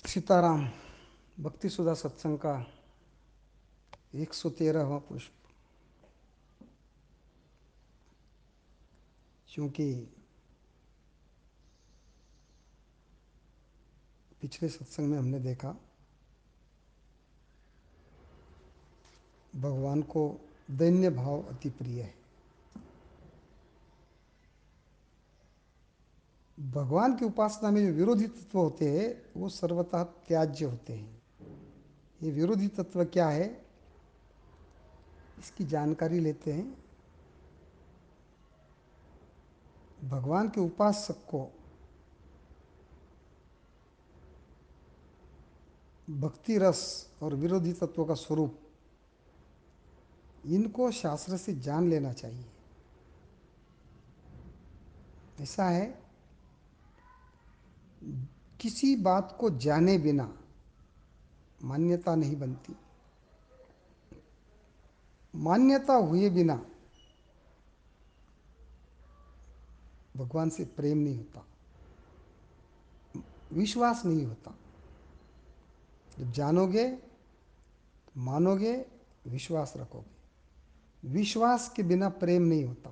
सीताराम। भक्ति सुधा सत्संग का 113वां पुष्प। क्योंकि पिछले सत्संग में हमने देखा भगवान को दैन्य भाव अति प्रिय है। भगवान की उपासना में जो विरोधी तत्व होते हैं वो सर्वतः त्याज्य होते हैं। ये विरोधी तत्व क्या है, इसकी जानकारी लेते हैं। भगवान के उपासक को भक्ति रस और विरोधी तत्वों का स्वरूप इनको शास्त्र से जान लेना चाहिए। ऐसा है, किसी बात को जाने बिना मान्यता नहीं बनती, मान्यता हुए बिना भगवान से प्रेम नहीं होता, विश्वास नहीं होता। जब जानोगे, मानोगे, विश्वास रखोगे। विश्वास के बिना प्रेम नहीं होता,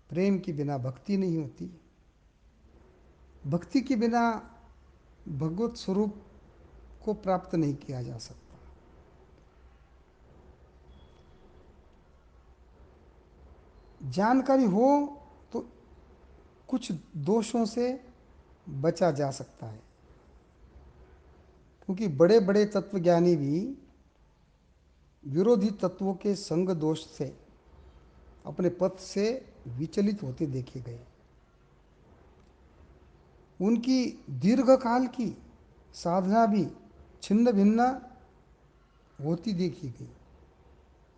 प्रेम के बिना भक्ति नहीं होती, भक्ति के बिना भगवत स्वरूप को प्राप्त नहीं किया जा सकता। जानकारी हो तो कुछ दोषों से बचा जा सकता है, क्योंकि बड़े बड़े तत्वज्ञानी भी विरोधी तत्वों के संग दोष से अपने पथ से विचलित होते देखे गए। उनकी दीर्घकाल की साधना भी छिन्न भिन्न होती देखी गई।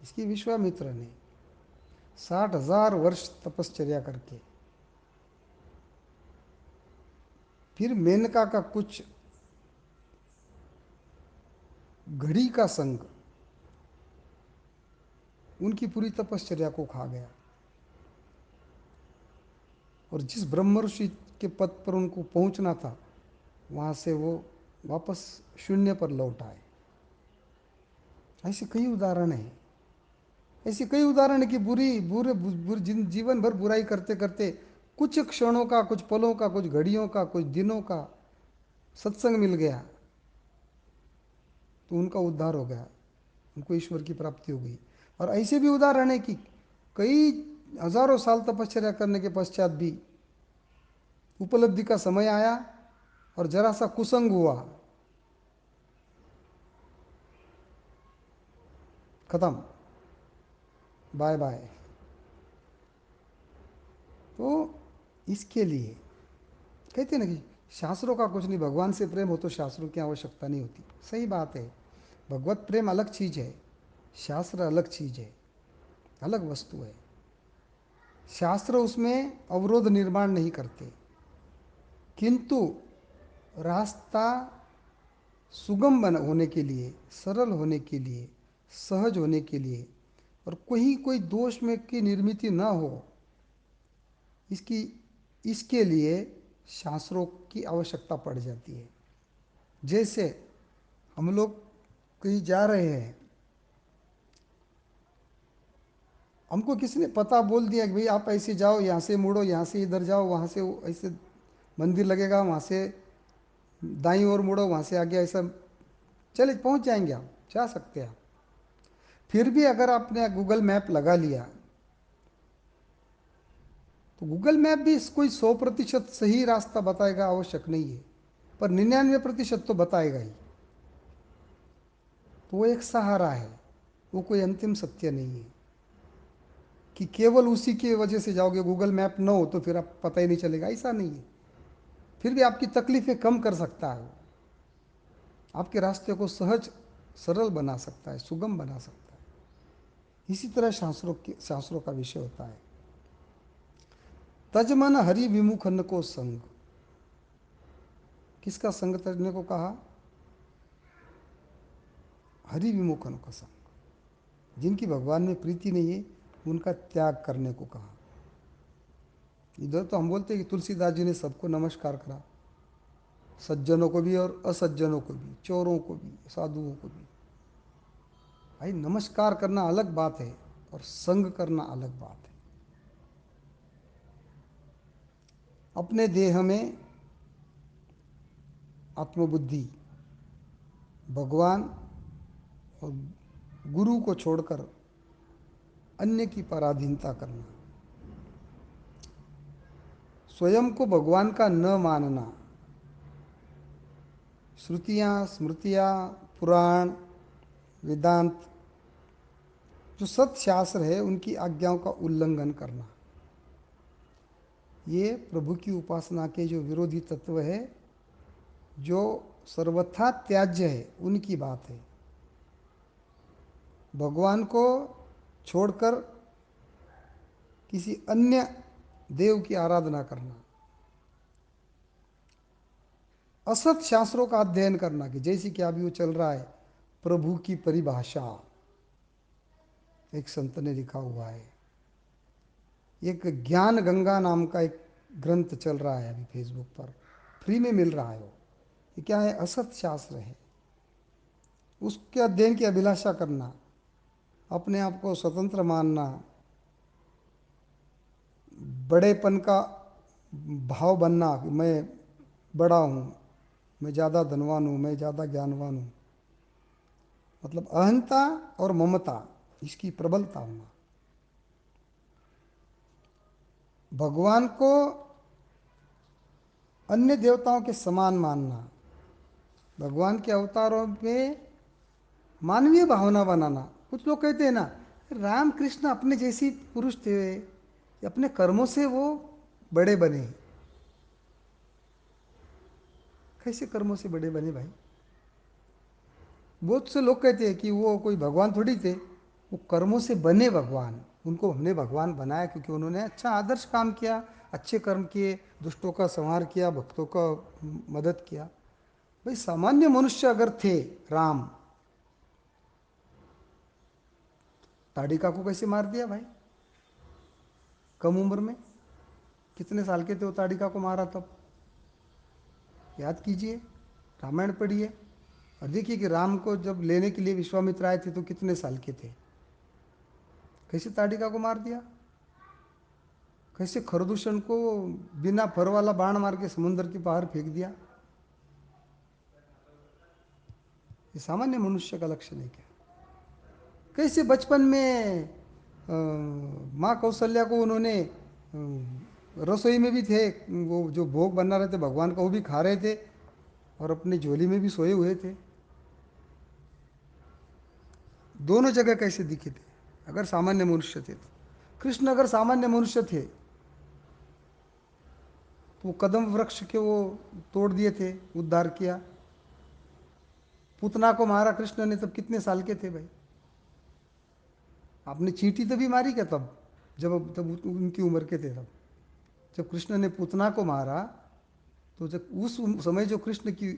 इसकी विश्वामित्र ने 60,000 वर्ष तपश्चर्या करके फिर मेनका का कुछ घड़ी का संग उनकी पूरी तपश्चर्या को खा गया, और जिस ब्रह्म ऋषि के पद पर उनको पहुंचना था वहां से वो वापस शून्य पर लौट आए। ऐसे कई उदाहरण हैं। ऐसे कई उदाहरण है कि जीवन भर बुराई करते करते कुछ क्षणों का, कुछ पलों का, कुछ घड़ियों का, कुछ दिनों का सत्संग मिल गया तो उनका उद्धार हो गया, उनको ईश्वर की प्राप्ति हो गई। और ऐसे भी उदाहरण है कि कई हजारों साल तपश्चर्या करने के पश्चात भी उपलब्धि का समय आया और जरा सा कुसंग हुआ, खत्म, बाय बाय। तो इसके लिए कहते हैं ना कि शास्त्रों का कुछ नहीं, भगवान से प्रेम हो तो शास्त्रों की आवश्यकता नहीं होती। सही बात है, भगवत प्रेम अलग चीज है, शास्त्र अलग चीज है, अलग वस्तु है। शास्त्र उसमें अवरोध निर्माण नहीं करते, किंतु रास्ता सुगम होने के लिए, सरल होने के लिए, सहज होने के लिए, और कोई दोष में की निर्मिति न हो, इसकी इसके लिए शास्त्रों की आवश्यकता पड़ जाती है। जैसे हम लोग कहीं जा रहे हैं, हमको किसी ने पता बोल दिया कि भाई आप ऐसे जाओ, यहाँ से मुड़ो, यहाँ से इधर जाओ, वहाँ से ऐसे मंदिर लगेगा, वहाँ से दाईं ओर मुड़ो, वहाँ से आगे ऐसा चले पहुँच जाएंगे, आप जा सकते हैं। फिर भी अगर आपने गूगल मैप लगा लिया तो गूगल मैप भी कोई 100% सही रास्ता बताएगा आवश्यक नहीं है, पर 99% तो बताएगा ही। तो वो एक सहारा है, वो कोई अंतिम सत्य नहीं है कि केवल उसी की वजह से जाओगे। गूगल मैप न हो तो फिर आप पता ही नहीं चलेगा, ऐसा नहीं है। फिर भी आपकी तकलीफें कम कर सकता है, आपके रास्ते को सहज सरल बना सकता है, सुगम बना सकता है। इसी तरह शास्त्रों का विषय होता है। तजमन हरि विमुखन को संग, किसका संग तजने को कहा? हरि विमुखन का संग, जिनकी भगवान में प्रीति नहीं है उनका त्याग करने को कहा। इधर तो हम बोलते हैं कि तुलसीदास जी ने सबको नमस्कार करा, सज्जनों को भी और असज्जनों को भी, चोरों को भी, साधुओं को भी। भाई नमस्कार करना अलग बात है और संग करना अलग बात है। अपने देह में आत्मबुद्धि, भगवान और गुरु को छोड़कर अन्य की पराधीनता करना, स्वयं को भगवान का न मानना, श्रुतियाँ, स्मृतियाँ, पुराण, वेदांत जो सत्शास्त्र है उनकी आज्ञाओं का उल्लंघन करना, ये प्रभु की उपासना के जो विरोधी तत्व है, जो सर्वथा त्याज्य है, उनकी बात है। भगवान को छोड़कर किसी अन्य देव की आराधना करना, असत शास्त्रों का अध्ययन करना, कि जैसे कि अभी वो चल रहा है प्रभु की परिभाषा, एक संत ने लिखा हुआ है। एक ज्ञान गंगा नाम का एक ग्रंथ चल रहा है अभी फेसबुक पर, फ्री में मिल रहा है वो। ये क्या है? असत शास्त्र है। उसके अध्ययन की अभिलाषा करना, अपने आप को स्वतंत्र मानना, बड़ेपन का भाव बनना कि मैं बड़ा हूँ, मैं ज़्यादा धनवान हूँ, मैं ज़्यादा ज्ञानवान हूँ, मतलब अहंता और ममता, इसकी प्रबलता होना। भगवान को अन्य देवताओं के समान मानना, भगवान के अवतारों में मानवीय भावना बनाना। कुछ लोग कहते हैं ना, राम कृष्ण अपने जैसी पुरुष थे, अपने कर्मों से वो बड़े बने। कैसे कर्मों से बड़े बने भाई? बहुत से लोग कहते हैं कि वो कोई भगवान थोड़ी थे, वो कर्मों से बने भगवान। उनको हमने भगवान बनाया क्योंकि उन्होंने अच्छा आदर्श काम किया, अच्छे कर्म किए, दुष्टों का संहार किया, भक्तों का मदद किया। भाई सामान्य मनुष्य अगर थे राम, ताड़िका को कैसे मार दिया भाई कम उम्र में? कितने साल के थे वो ताड़िका को मारा तब? याद कीजिए, रामायण पढ़िए और देखिए कि राम को जब लेने के लिए विश्वामित्र आए थे तो कितने साल के थे, कैसे ताड़िका को मार दिया, कैसे खरदूषण को बिना फर वाला बाण मार के समुद्र के बाहर फेंक दिया। ये सामान्य मनुष्य का लक्षण है क्या? कैसे बचपन में माँ कौशल्या को उन्होंने रसोई में भी थे, वो जो भोग बना रहे थे भगवान का वो भी खा रहे थे और अपनी झोली में भी सोए हुए थे। दोनों जगह कैसे दिखे थे अगर सामान्य मनुष्य थे तो? कृष्ण अगर सामान्य मनुष्य थे तो वो कदम वृक्ष के वो तोड़ दिए थे, उद्धार किया। पूतना को मारा कृष्ण ने तब कितने साल के थे भाई? आपने चींटी तभी मारी क्या तब, जब तब उनकी उम्र के थे तब? जब कृष्ण ने पूतना को मारा तो जब उस समय जो कृष्ण की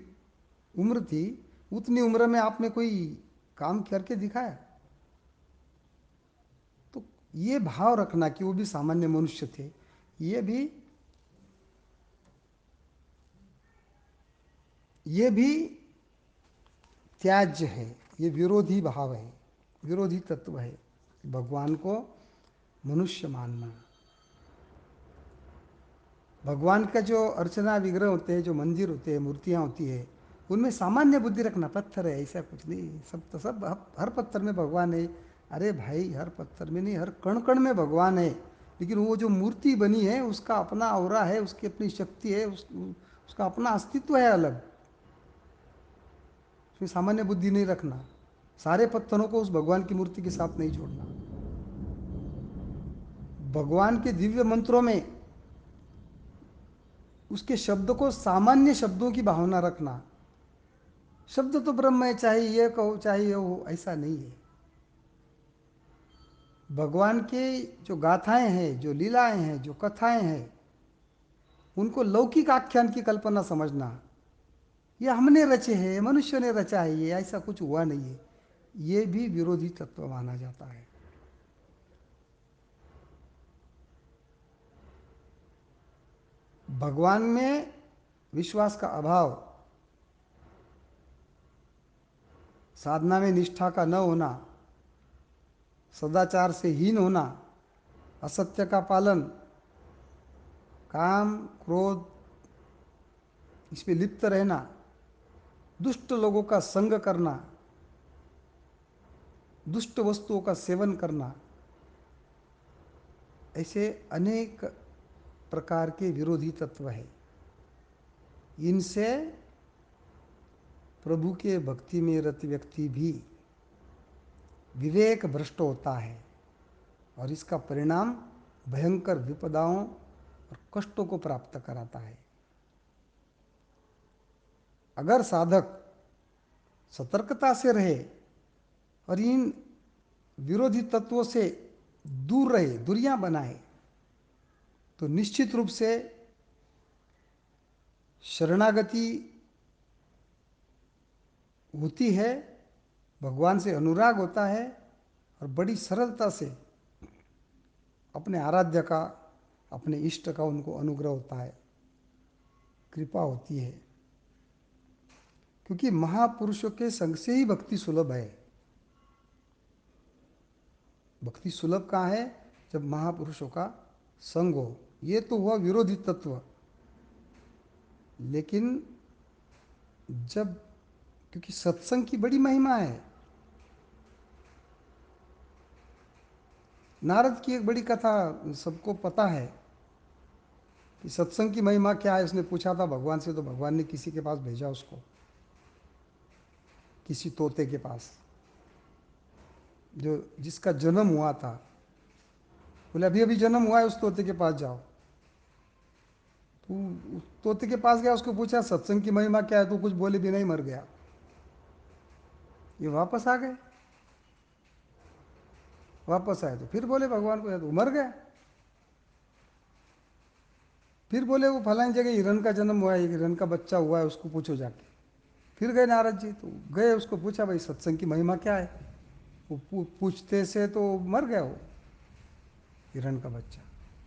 उम्र थी, उतनी उम्र में आपने कोई काम करके दिखाया? तो ये भाव रखना कि वो भी सामान्य मनुष्य थे, ये भी त्याज्य है, ये विरोधी भाव है, विरोधी तत्व है। भगवान को मनुष्य मानना, भगवान का जो अर्चना विग्रह होते हैं, जो मंदिर होते हैं, मूर्तियाँ होती है, उनमें सामान्य बुद्धि रखना। पत्थर है ऐसा कुछ नहीं, सब तो सब हर पत्थर में भगवान है। अरे भाई हर पत्थर में नहीं, हर कण कण में भगवान है। लेकिन वो जो मूर्ति बनी है उसका अपना औरा है, उसकी अपनी शक्ति है, उसका अपना अस्तित्व है अलग। उसमें सामान्य बुद्धि नहीं रखना, सारे पत्थरों को उस भगवान की मूर्ति के साथ नहीं जोड़ना। भगवान के दिव्य मंत्रों में उसके शब्द को सामान्य शब्दों की भावना रखना। शब्द तो ब्रह्म है, चाहे ये कहो चाहे ये हो, ऐसा नहीं है। भगवान के जो गाथाएं हैं, जो लीलाएं हैं, जो कथाएं हैं, उनको लौकिक आख्यान की कल्पना समझना, ये हमने रचे हैं, मनुष्य ने रचा है, ये ऐसा कुछ हुआ नहीं है, ये भी विरोधी तत्व माना जाता है। भगवान में विश्वास का अभाव साधना में निष्ठा का न होना, सदाचार से हीन होना, असत्य का पालन, काम क्रोध इसमें लिप्त रहना, दुष्ट लोगों का संग करना, दुष्ट वस्तुओं का सेवन करना, ऐसे अनेक प्रकार के विरोधी तत्व है। इनसे प्रभु के भक्ति में रत व्यक्ति भी विवेक भ्रष्ट होता है और इसका परिणाम भयंकर विपदाओं और कष्टों को प्राप्त कराता है। अगर साधक सतर्कता से रहे और इन विरोधी तत्वों से दूर रहे, दूरियां बनाए, तो निश्चित रूप से शरणागति होती है, भगवान से अनुराग होता है और बड़ी सरलता से अपने आराध्य का, अपने इष्ट का उनको अनुग्रह होता है, कृपा होती है। क्योंकि महापुरुषों के संग से ही भक्ति सुलभ है। भक्ति सुलभ कहाँ है? जब महापुरुषों का संग हो। ये तो हुआ विरोधी तत्व। लेकिन जब, क्योंकि सत्संग की बड़ी महिमा है। नारद की एक बड़ी कथा सबको पता है कि सत्संग की महिमा क्या है। उसने पूछा था भगवान से, तो भगवान ने किसी के पास भेजा उसको, किसी तोते के पास, जो जिसका जन्म हुआ था। बोले अभी अभी जन्म हुआ है, उस तोते के पास जाओ। तू उस तोते के पास गया, उसको पूछा सत्संग की महिमा क्या है, तू कुछ बोले भी नहीं, मर गया। ये वापस आ गए। वापस आए तो फिर बोले भगवान को, तो मर गया। फिर बोले वो फलानी जगह हिरण का जन्म हुआ है, हिरण का बच्चा हुआ है, उसको पूछो जाके। फिर गए नारद जी, तो गए, उसको पूछा भाई सत्संग की महिमा क्या है। वो पूछते से तो मर गया वो हिरण का बच्चा।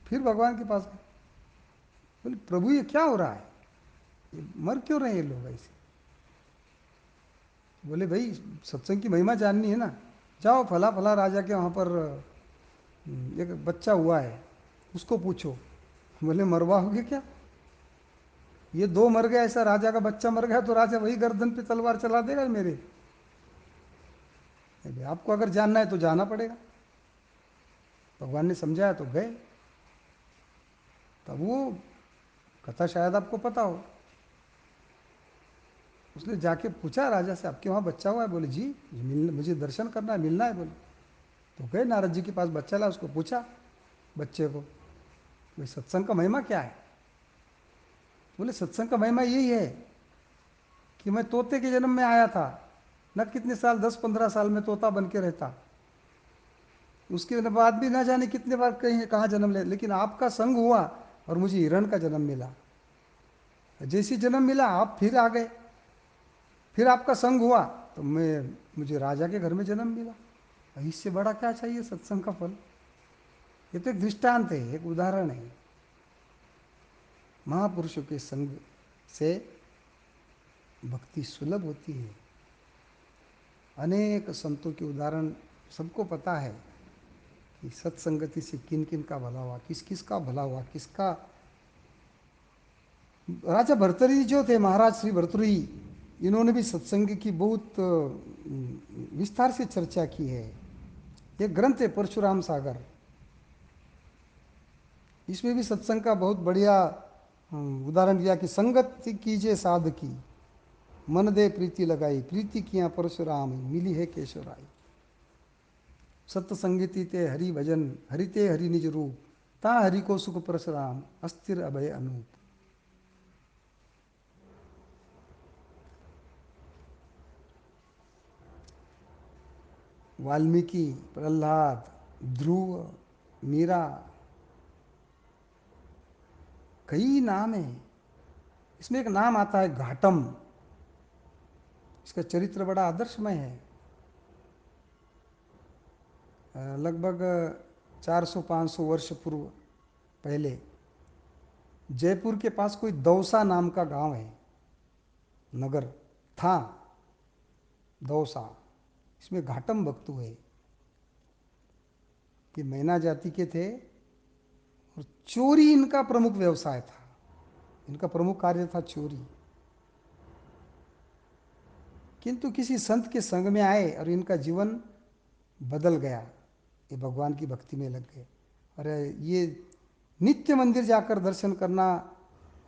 फिर भगवान के पास गए, बोले प्रभु ये क्या हो रहा है, ये मर क्यों रहे हैं ये लोग ऐसे। बोले भाई सत्संग की महिमा जाननी है ना, जाओ फला फला राजा के वहाँ पर एक बच्चा हुआ है, उसको पूछो। बोले मरवाओगे क्या, ये दो मर गया, ऐसा राजा का बच्चा मर गया तो राजा वही गर्दन पे तलवार चला देगा मेरे। आपको अगर जानना है तो जाना पड़ेगा। भगवान ने समझाया तो गए। तब वो कथा शायद आपको पता हो। उसने जाके पूछा राजा से, आपके वहाँ बच्चा हुआ है? बोले जी, मुझे दर्शन करना है, मिलना है। बोले तो गए नारद जी के पास, बच्चा ला, उसको पूछा बच्चे को, भाई सत्संग का महिमा क्या है। बोले सत्संग का महिमा यही है कि मैं तोते के जन्म में आया था, न कितने साल, 10-15 साल में तोता बन के रहता, उसके बाद भी ना जाने कितने बार कहीं कहाँ जन्म ले, लेकिन आपका संग हुआ और मुझे हिरण का जन्म मिला। जैसी जन्म मिला आप फिर आ गए, फिर आपका संग हुआ तो मुझे राजा के घर में जन्म मिला। इससे बड़ा क्या चाहिए सत्संग का फल। ये तो एक दृष्टांत है, एक उदाहरण है। महापुरुषों के संग से भक्ति सुलभ होती है। अनेक संतों के उदाहरण सबको पता है कि सत्संगति से किन किन का भला हुआ, किस किस का भला हुआ, किसका। राजा भर्तृहरि जो थे, महाराज श्री भर्तृहरि, इन्होंने भी सत्संग की बहुत विस्तार से चर्चा की है। एक ग्रंथ है परशुराम सागर, इसमें भी सत्संग का बहुत बढ़िया उदाहरण दिया कि संगत कीजिए साध की, मन दे प्रीति लगाई, प्रीति किया परशुराम, मिली है केशवराई। सत्संगति ते हरि भजन, हरिते हरि निज रूप, ता हरि को सुख परशुराम, अस्थिर अभय अनूप। वाल्मीकि, प्रहलाद, ध्रुव, मीरा, कई नाम है। इसमें एक नाम आता है घाटम, इसका चरित्र बड़ा आदर्शमय है। लगभग 400-500 वर्ष पूर्व पहले जयपुर के पास कोई दौसा नाम का गांव है, नगर था दौसा। इसमें घाटम भक्त हुए कि मैना जाति के थे और चोरी इनका प्रमुख व्यवसाय था, इनका प्रमुख कार्य था चोरी। किंतु किसी संत के संग में आए और इनका जीवन बदल गया, ये भगवान की भक्ति में लग गए। अरे ये नित्य मंदिर जाकर दर्शन करना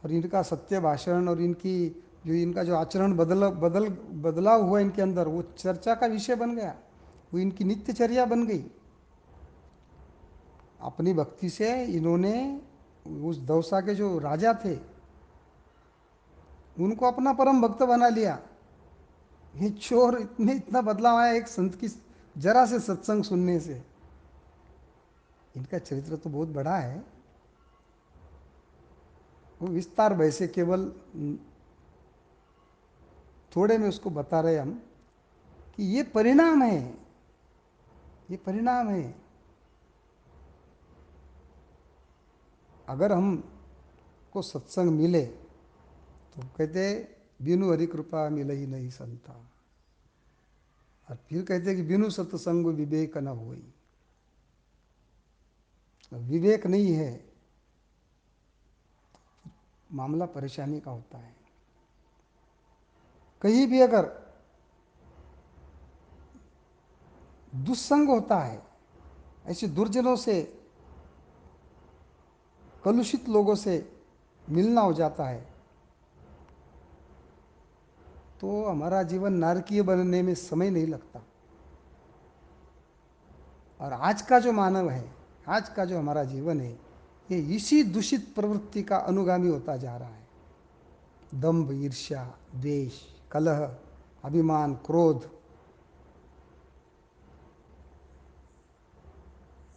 और इनका सत्य भाषण और इनका जो आचरण बदला हुआ इनके अंदर, वो चर्चा का विषय बन गया, वो इनकी नित्यचर्या बन गई। अपनी भक्ति से इन्होंने उस दौसा के जो राजा थे उनको अपना परम भक्त बना लिया। ये चोर इतने इतना बदलाव आया एक संत की जरा से सत्संग सुनने से। इनका चरित्र तो बहुत बड़ा है, वो विस्तार वैसे केवल थोड़े में उसको बता रहे हम कि ये परिणाम है, ये परिणाम है। अगर हम को सत्संग मिले तो कहते बिनु हरि कृपा मिले ही नहीं संता, और फिर कहते कि बिनु सत्संग विवेक न होई। विवेक नहीं है, मामला परेशानी का होता है। कहीं भी अगर दुस्संग होता है, ऐसे दुर्जनों से, कलुषित लोगों से मिलना हो जाता है, तो हमारा जीवन नारकीय बनने में समय नहीं लगता। और आज का जो मानव है, आज का जो हमारा जीवन है, ये इसी दूषित प्रवृत्ति का अनुगामी होता जा रहा है। दंभ, ईर्ष्या, द्वेष, कलह, अभिमान, क्रोध,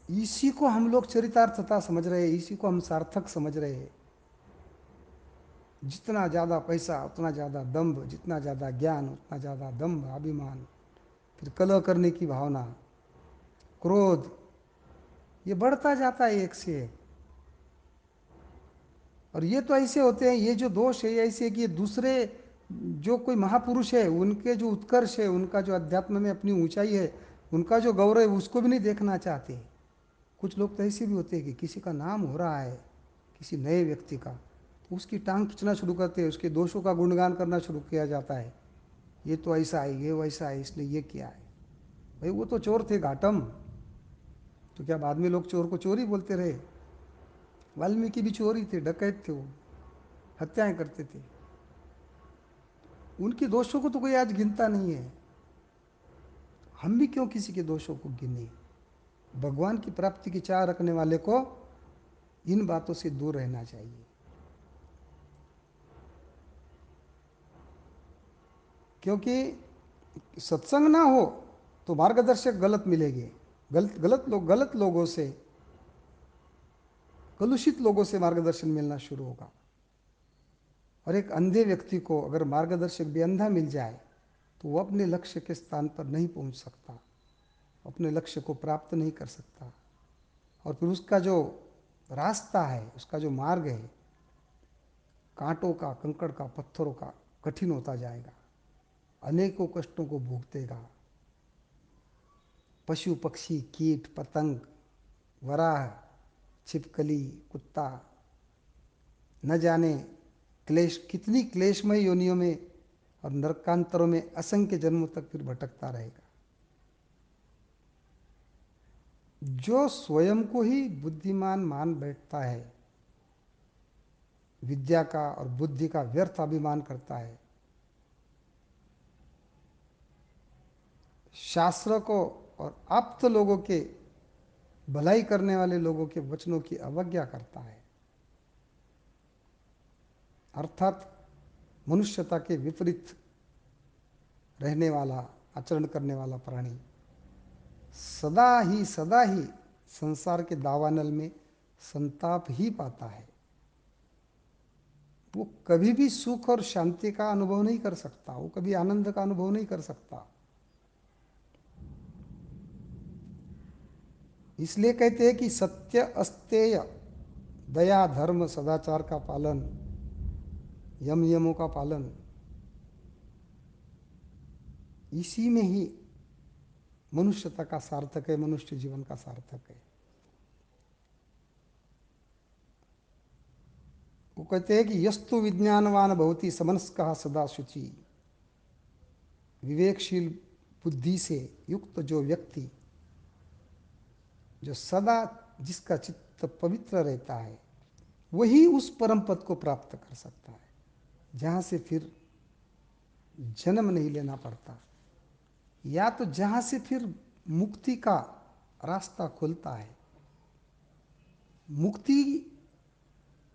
इसी को हम लोग चरितार्थता समझ रहे हैं, इसी को हम सार्थक समझ रहे हैं। जितना ज़्यादा पैसा उतना ज़्यादा दंभ, जितना ज़्यादा ज्ञान उतना ज़्यादा दंभ, अभिमान, फिर कलह करने की भावना, क्रोध, ये बढ़ता जाता है एक से एक। और ये तो ऐसे होते हैं, ये जो दोष है ऐसे कि दूसरे जो कोई महापुरुष है उनके जो उत्कर्ष है, उनका जो अध्यात्म में अपनी ऊंचाई है, उनका जो गौरव है, उसको भी नहीं देखना चाहते। कुछ लोग तो ऐसे भी होते हैं कि किसी का नाम हो रहा है, किसी नए व्यक्ति का, तो उसकी टांग खींचना शुरू करते हैं, उसके दोषों का गुणगान करना शुरू किया जाता है। ये तो ऐसा है, ये वैसा है, इसने ये किया है। भाई वो तो चोर थे घाटम, तो क्या बाद में लोग चोर को चोर ही बोलते रहे? वाल्मीकि भी चोर ही थे, डकैत थे, वो हत्याएं करते थे। उनके दोषों को तो कोई आज गिनता नहीं है। हम भी क्यों किसी के दोषों को गिने? भगवान की प्राप्ति की चाह रखने वाले को इन बातों से दूर रहना चाहिए। क्योंकि सत्संग ना हो तो मार्गदर्शक गलत मिलेंगे, गलत लोगों से, कलुषित लोगों से मार्गदर्शन मिलना शुरू होगा। और एक अंधे व्यक्ति को अगर मार्गदर्शक भी अंधा मिल जाए तो वो अपने लक्ष्य के स्थान पर नहीं पहुंच सकता, अपने लक्ष्य को प्राप्त नहीं कर सकता। और फिर उसका जो रास्ता है, उसका जो मार्ग है, कांटों का, कंकड़ का, पत्थरों का कठिन होता जाएगा, अनेकों कष्टों को भोगतेगा। पशु पक्षी, कीट पतंग, वराह, छिपकली, कुत्ता, न जाने क्लेश, कितनी क्लेशमय योनियों में और नरकांतरों में असंख्य जन्मों तक फिर भटकता रहेगा। जो स्वयं को ही बुद्धिमान मान बैठता है, विद्या का और बुद्धि का व्यर्थ अभिमान करता है, शास्त्र को और आप्त लोगों के, भलाई करने वाले लोगों के वचनों की अवज्ञा करता है, अर्थात मनुष्यता के विपरीत रहने वाला, आचरण करने वाला प्राणी सदा ही संसार के दावानल में संताप ही पाता है। वो कभी भी सुख और शांति का अनुभव नहीं कर सकता, वो कभी आनंद का अनुभव नहीं कर सकता। इसलिए कहते हैं कि सत्य, अस्तेय, दया, धर्म, सदाचार का पालन, यम यमों का पालन, इसी में ही मनुष्यता का सार्थक है, मनुष्य जीवन का सार्थक है। वो कहते हैं कि यस्तु विज्ञानवान भवति समनस्कः सदा शुचि, विवेकशील बुद्धि से युक्त जो व्यक्ति, जो सदा जिसका चित्त पवित्र रहता है, वही उस परम पद को प्राप्त कर सकता है जहाँ से फिर जन्म नहीं लेना पड़ता, या तो जहाँ से फिर मुक्ति का रास्ता खुलता है। मुक्ति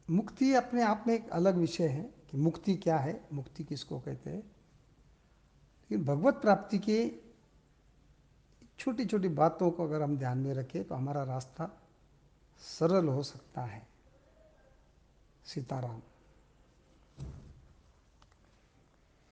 मुक्ति अपने आप में एक अलग विषय है कि मुक्ति क्या है, मुक्ति किसको कहते हैं। लेकिन भगवत प्राप्ति के छोटी छोटी बातों को अगर हम ध्यान में रखें तो हमारा रास्ता सरल हो सकता है। सीताराम।